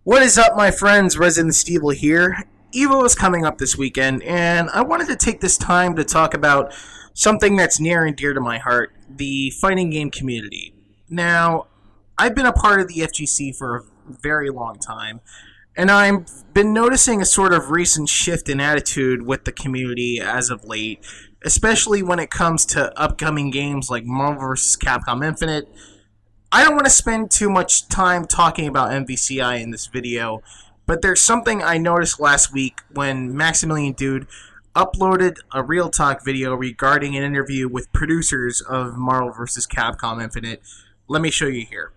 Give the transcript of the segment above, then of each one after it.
What is up, my friends? Resident Evil here. Evo is coming up this weekend, and I wanted to take this time to talk about something that's near and dear to my heart, the fighting game community. Now, I've been a part of the FGC for a very long time, and I've been noticing a sort of recent shift in attitude with the community as of late, especially when it comes to upcoming games like Marvel vs. Capcom Infinite. I don't want to spend too much time talking about MVCI in this video, but there's something I noticed last week when Maximilian Dude uploaded a Real Talk video regarding an interview with producers of Marvel vs. Capcom Infinite. Let me show you here.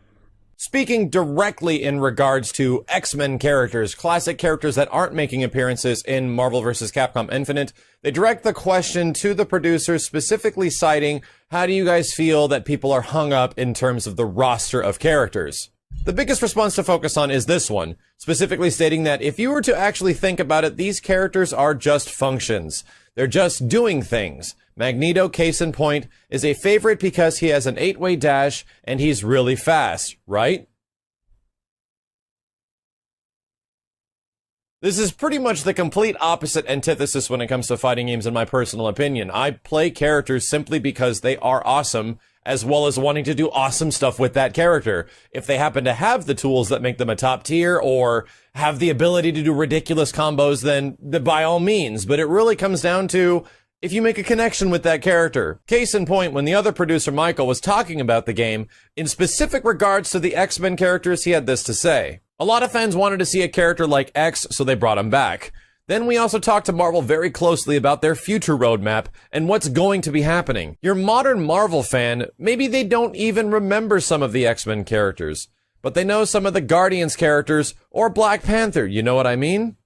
Speaking directly in regards to X-Men characters, classic characters that aren't making appearances in Marvel vs. Capcom Infinite, they direct the question to the producers, specifically citing, how do you guys feel that people are hung up in terms of the roster of characters? The biggest response to focus on is this one, specifically stating that if you were to actually think about it, these characters are just functions. They're just doing things. Magneto, case in point, is a favorite because he has an 8-way dash and he's really fast, right? This is pretty much the complete opposite antithesis when it comes to fighting games in my personal opinion. I play characters simply because they are awesome, as well as wanting to do awesome stuff with that character. If they happen to have the tools that make them a top tier, or have the ability to do ridiculous combos, then by all means. But it really comes down to if you make a connection with that character. Case in point, when the other producer, Michael, was talking about the game, in specific regards to the X-Men characters, he had this to say. A lot of fans wanted to see a character like X, so they brought him back. Then we also talked to Marvel very closely about their future roadmap and what's going to be happening. Your modern Marvel fan, maybe they don't even remember some of the X-Men characters, but they know some of the Guardians characters or Black Panther, you know what I mean?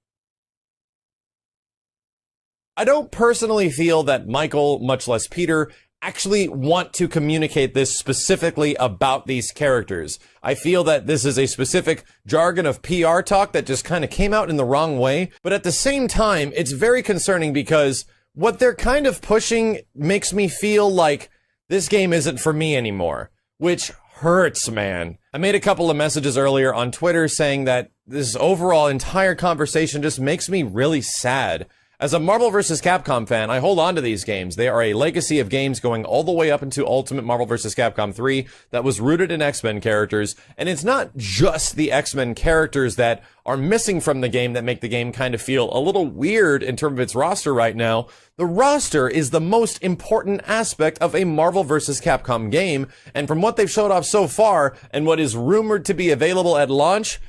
I don't personally feel that Michael, much less Peter, actually want to communicate this specifically about these characters. I feel that this is a specific jargon of PR talk that just kind of came out in the wrong way, but at the same time, it's very concerning because what they're kind of pushing makes me feel like this game isn't for me anymore, which hurts, man. I made a couple of messages earlier on Twitter saying that this overall entire conversation just makes me really sad. As a Marvel vs. Capcom fan, I hold on to these games. They are a legacy of games going all the way up into Ultimate Marvel vs. Capcom 3 that was rooted in X-Men characters. And it's not just the X-Men characters that are missing from the game that make the game kind of feel a little weird in terms of its roster right now. The roster is the most important aspect of a Marvel vs. Capcom game. And from what they've showed off so far and what is rumored to be available at launch,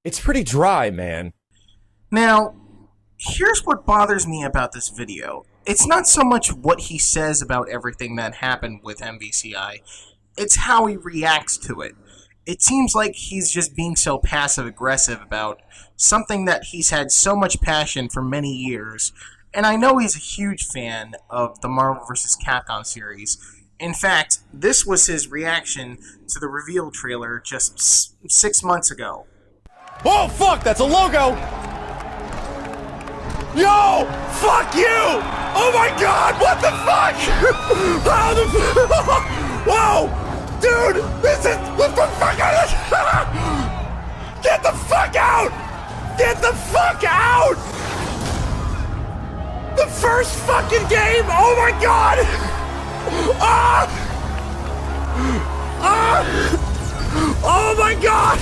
it's pretty dry, man. Now, here's what bothers me about this video. It's not so much what he says about everything that happened with MVCI, it's how he reacts to it. It seems like he's just being so passive-aggressive about something that he's had so much passion for many years, and I know he's a huge fan of the Marvel vs. Capcom series. In fact, this was his reaction to the reveal trailer just 6 months ago. Oh, fuck, that's a logo! Yo! Fuck you! Oh my god, what the fuck? How the fuck? Whoa! Dude, this is... What the fuck? Get the fuck out! Get the fuck out! The first fucking game! Oh my god! Ah! Ah! Oh my god!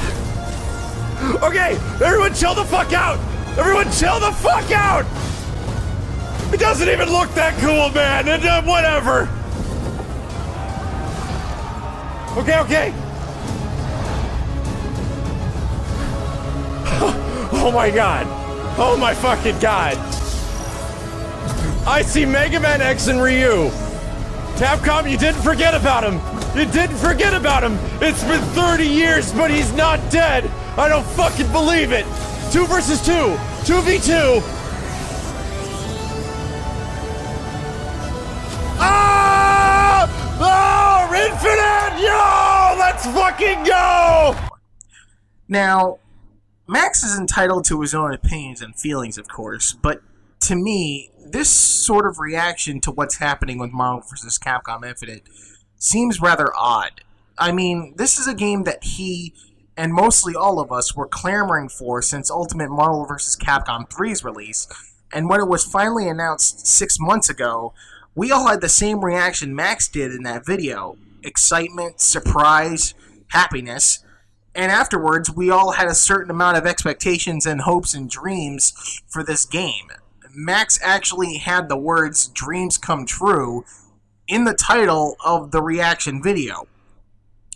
Okay, everyone chill the fuck out! Everyone chill the fuck out! It doesn't even look that cool, man, and whatever. Okay. Oh my god. Oh my fucking god. I see Mega Man X and Ryu. Capcom, you didn't forget about him. You didn't forget about him. It's been 30 years, but he's not dead. I don't fucking believe it. 2 versus 2. 2v2. Ah! Oh, Infinite! Yo! Let's fucking go! Now, Max is entitled to his own opinions and feelings, of course, but to me, this sort of reaction to what's happening with Marvel vs. Capcom Infinite seems rather odd. I mean, this is a game that he and mostly all of us were clamoring for since Ultimate Marvel vs. Capcom 3's release. And when it was finally announced 6 months ago, we all had the same reaction Max did in that video. Excitement, surprise, happiness. And afterwards, we all had a certain amount of expectations and hopes and dreams for this game. Max actually had the words "dreams come true" in the title of the reaction video.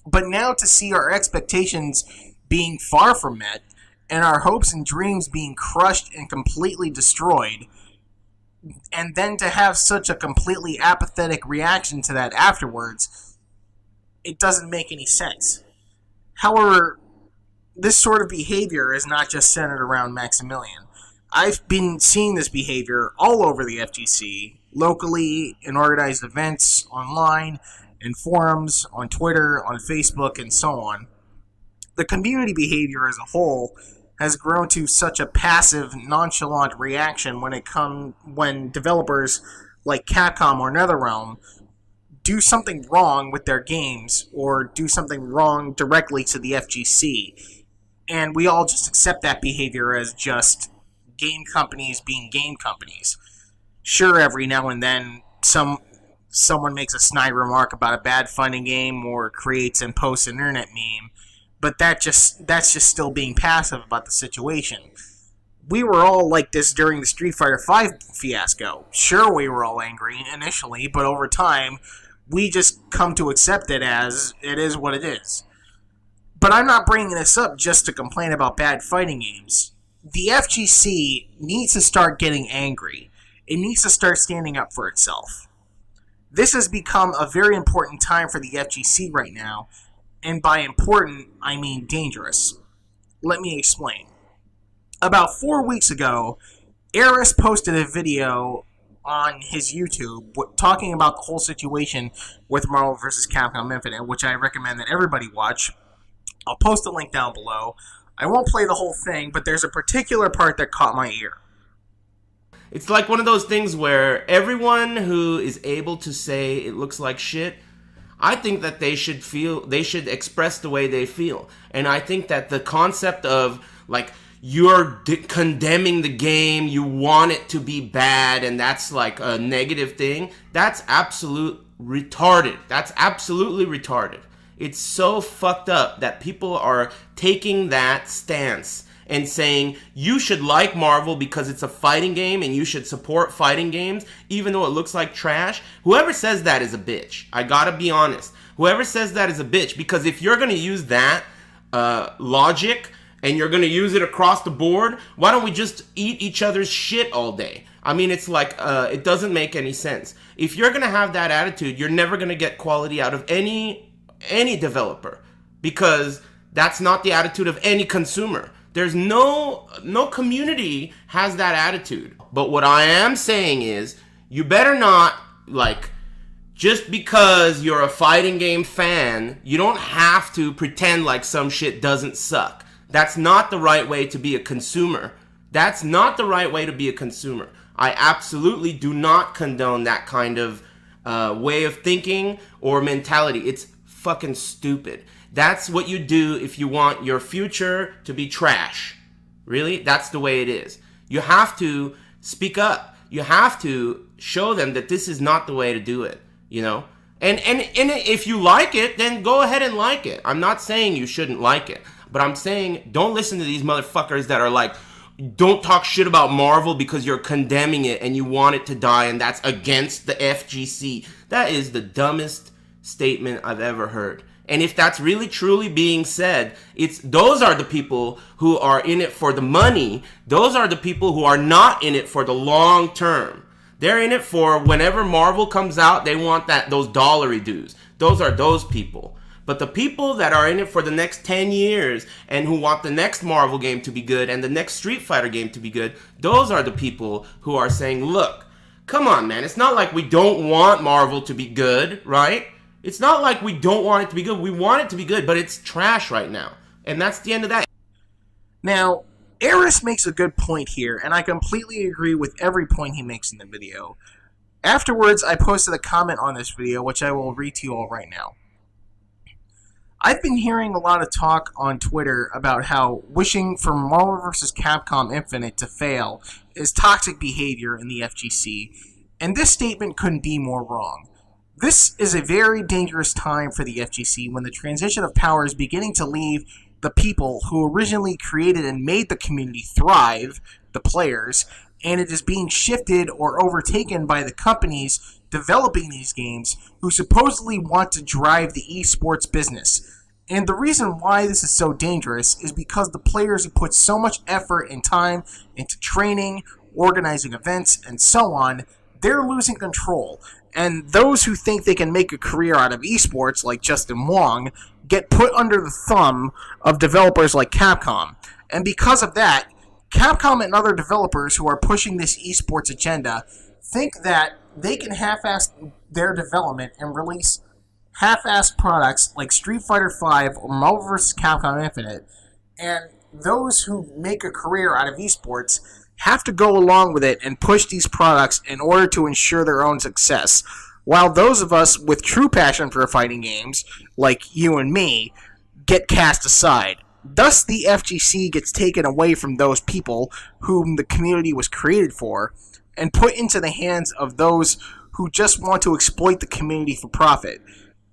But now to see our expectations being far from met, and our hopes and dreams being crushed and completely destroyed, and then to have such a completely apathetic reaction to that afterwards, it doesn't make any sense. However, this sort of behavior is not just centered around Maximilian. I've been seeing this behavior all over the FGC, locally, in organized events, online, in forums, on Twitter, on Facebook, and so on. The community behavior as a whole has grown to such a passive, nonchalant reaction when developers like Capcom or NetherRealm do something wrong with their games or do something wrong directly to the FGC. And we all just accept that behavior as just game companies being game companies. Sure, every now and then someone makes a snide remark about a bad fighting game or creates and posts an internet meme, but that's just still being passive about the situation. We were all like this during the Street Fighter V fiasco. Sure, we were all angry initially, but over time, we just come to accept it as it is what it is. But I'm not bringing this up just to complain about bad fighting games. The FGC needs to start getting angry. It needs to start standing up for itself. This has become a very important time for the FGC right now, and by important, I mean dangerous. Let me explain. About 4 weeks ago, Eris posted a video on his YouTube talking about the whole situation with Marvel vs. Capcom Infinite, which I recommend that everybody watch. I'll post a link down below. I won't play the whole thing, but there's a particular part that caught my ear. It's like one of those things where everyone who is able to say it looks like shit, I think that they should express the way they feel. And I think that the concept of, like, you're condemning the game, you want it to be bad, and that's like a negative thing, that's absolute retarded. That's absolutely retarded. It's so fucked up that people are taking that stance and saying you should like Marvel because it's a fighting game and you should support fighting games even though it looks like trash. Whoever says that is a bitch. I gotta be honest. Whoever says that is a bitch, because if you're gonna use that logic and you're gonna use it across the board, why don't we just eat each other's shit all day? I mean, it's like, it doesn't make any sense. If you're gonna have that attitude, you're never gonna get quality out of any developer, because that's not the attitude of any consumer. There's no community has that attitude. But what I am saying is, you better not, like, just because you're a fighting game fan, you don't have to pretend like some shit doesn't suck. That's not the right way to be a consumer. That's not the right way to be a consumer. I absolutely do not condone that kind of way of thinking or mentality. It's fucking stupid. That's what you do if you want your future to be trash. Really? That's the way it is. You have to speak up. You have to show them that this is not the way to do it, you know? And if you like it, then go ahead and like it. I'm not saying you shouldn't like it, but I'm saying don't listen to these motherfuckers that are like, don't talk shit about Marvel because you're condemning it and you want it to die and that's against the FGC. That is the dumbest statement I've ever heard. And if that's really truly being said, those are the people who are in it for the money. Those are the people who are not in it for the long term. They're in it for whenever Marvel comes out, they want those dollary dues. Those are those people. But the people that are in it for the next 10 years and who want the next Marvel game to be good and the next Street Fighter game to be good, those are the people who are saying, look, come on, man. It's not like we don't want Marvel to be good, right? It's not like we don't want it to be good. We want it to be good, but it's trash right now. And that's the end of that. Now, Eris makes a good point here, and I completely agree with every point he makes in the video. Afterwards, I posted a comment on this video, which I will read to you all right now. I've been hearing a lot of talk on Twitter about how wishing for Marvel vs. Capcom Infinite to fail is toxic behavior in the FGC, and this statement couldn't be more wrong. This is a very dangerous time for the FGC when the transition of power is beginning to leave the people who originally created and made the community thrive, the players, and it is being shifted or overtaken by the companies developing these games who supposedly want to drive the esports business. And the reason why this is so dangerous is because the players who put so much effort and time into training, organizing events, and so on, they're losing control. And those who think they can make a career out of esports, like Justin Wong, get put under the thumb of developers like Capcom. And because of that, Capcom and other developers who are pushing this esports agenda think that they can half-ass their development and release half-ass products like Street Fighter V or Marvel vs. Capcom Infinite, and those who make a career out of esports have to go along with it and push these products in order to ensure their own success, while those of us with true passion for fighting games, like you and me, get cast aside. Thus, the FGC gets taken away from those people whom the community was created for, and put into the hands of those who just want to exploit the community for profit.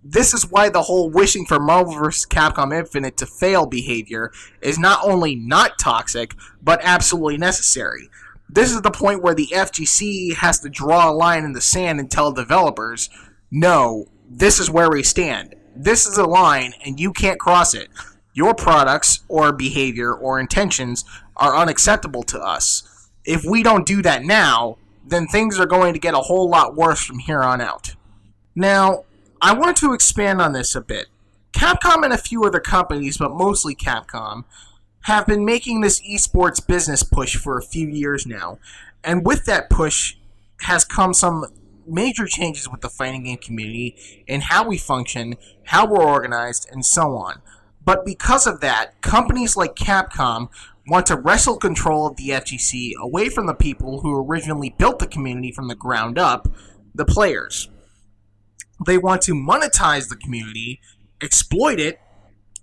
This is why the whole wishing for Marvel vs. Capcom Infinite to fail behavior is not only not toxic, but absolutely necessary. This is the point where the FGC has to draw a line in the sand and tell developers, no, this is where we stand. This is a line, and you can't cross it. Your products, or behavior, or intentions are unacceptable to us. If we don't do that now, then things are going to get a whole lot worse from here on out. Now, I want to expand on this a bit. Capcom and a few other companies, but mostly Capcom, have been making this esports business push for a few years now, and with that push has come some major changes with the fighting game community in how we function, how we're organized, and so on. But because of that, companies like Capcom want to wrestle control of the FGC away from the people who originally built the community from the ground up, the players. They want to monetize the community, exploit it,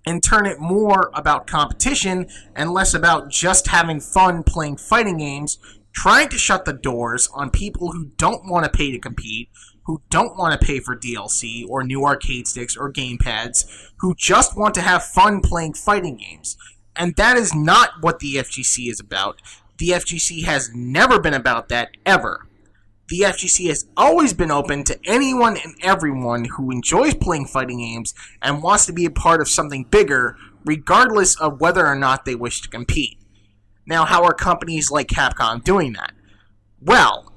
and turn it more about competition and less about just having fun playing fighting games, trying to shut the doors on people who don't want to pay to compete, who don't want to pay for DLC or new arcade sticks or gamepads, who just want to have fun playing fighting games. And that is not what the FGC is about. The FGC has never been about that, ever. The FGC has always been open to anyone and everyone who enjoys playing fighting games and wants to be a part of something bigger, regardless of whether or not they wish to compete. Now, how are companies like Capcom doing that? Well,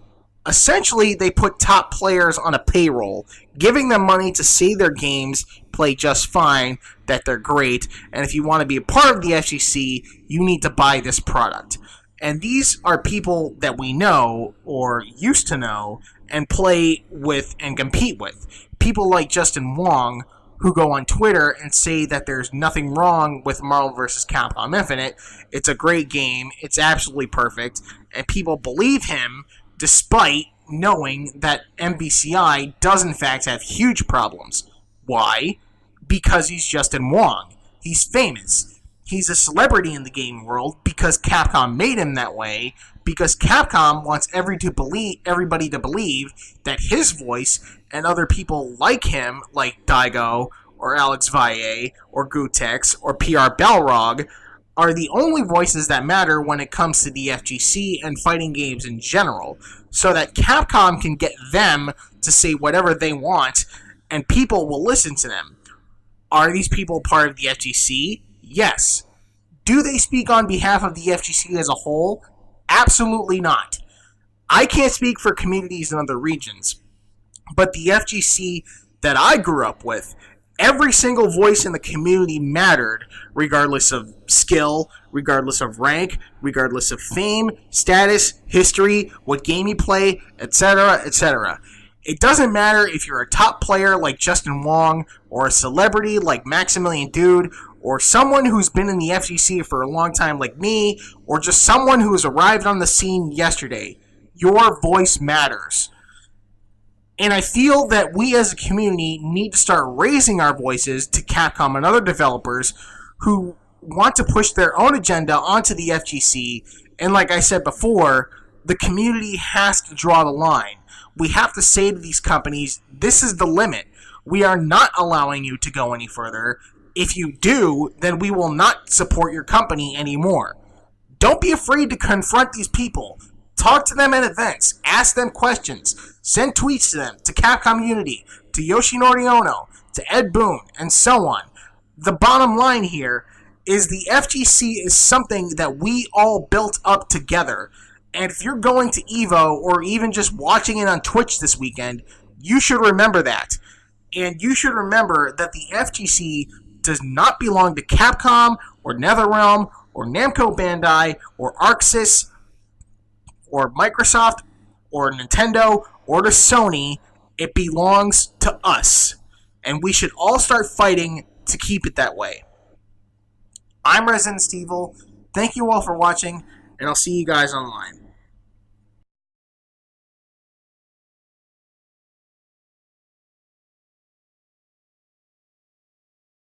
essentially, they put top players on a payroll, giving them money to say their games play just fine, that they're great, and if you want to be a part of the FGC, you need to buy this product. And these are people that we know, or used to know, and play with and compete with. People like Justin Wong, who go on Twitter and say that there's nothing wrong with Marvel vs. Capcom Infinite. It's a great game, it's absolutely perfect, and people believe him despite knowing that MVCI does in fact have huge problems. Why? Because he's Justin Wong. He's famous. He's a celebrity in the gaming world because Capcom made him that way, because Capcom wants everybody to believe that his voice and other people like him, like Daigo, or Alex Valle, or Gutex, or PR Balrog, are the only voices that matter when it comes to the FGC and fighting games in general, so that Capcom can get them to say whatever they want, and people will listen to them. Are these people part of the FGC? Yes. Do they speak on behalf of the FGC as a whole? Absolutely not. I can't speak for communities in other regions, but the FGC that I grew up with, every single voice in the community mattered, regardless of skill, regardless of rank, regardless of fame, status, history, what game you play, etc., etc. It doesn't matter if you're a top player like Justin Wong, or a celebrity like Maximilian Dude, or someone who's been in the FGC for a long time like me, or just someone who's arrived on the scene yesterday. Your voice matters. And I feel that we as a community need to start raising our voices to Capcom and other developers who want to push their own agenda onto the FGC. And like I said before, the community has to draw the line. We have to say to these companies, this is the limit. We are not allowing you to go any further. If you do, then we will not support your company anymore. Don't be afraid to confront these people. Talk to them at events. Ask them questions. Send tweets to them, to Capcom Unity, to Yoshinori Ono, to Ed Boon, and so on. The bottom line here is the FGC is something that we all built up together. And if you're going to EVO or even just watching it on Twitch this weekend, you should remember that. And you should remember that the FGC does not belong to Capcom or NetherRealm or Namco Bandai or ArcSys or Microsoft or Nintendo or to Sony. It belongs to us. And we should all start fighting to keep it that way. I'm Resident Evil. Thank you all for watching, and I'll see you guys online.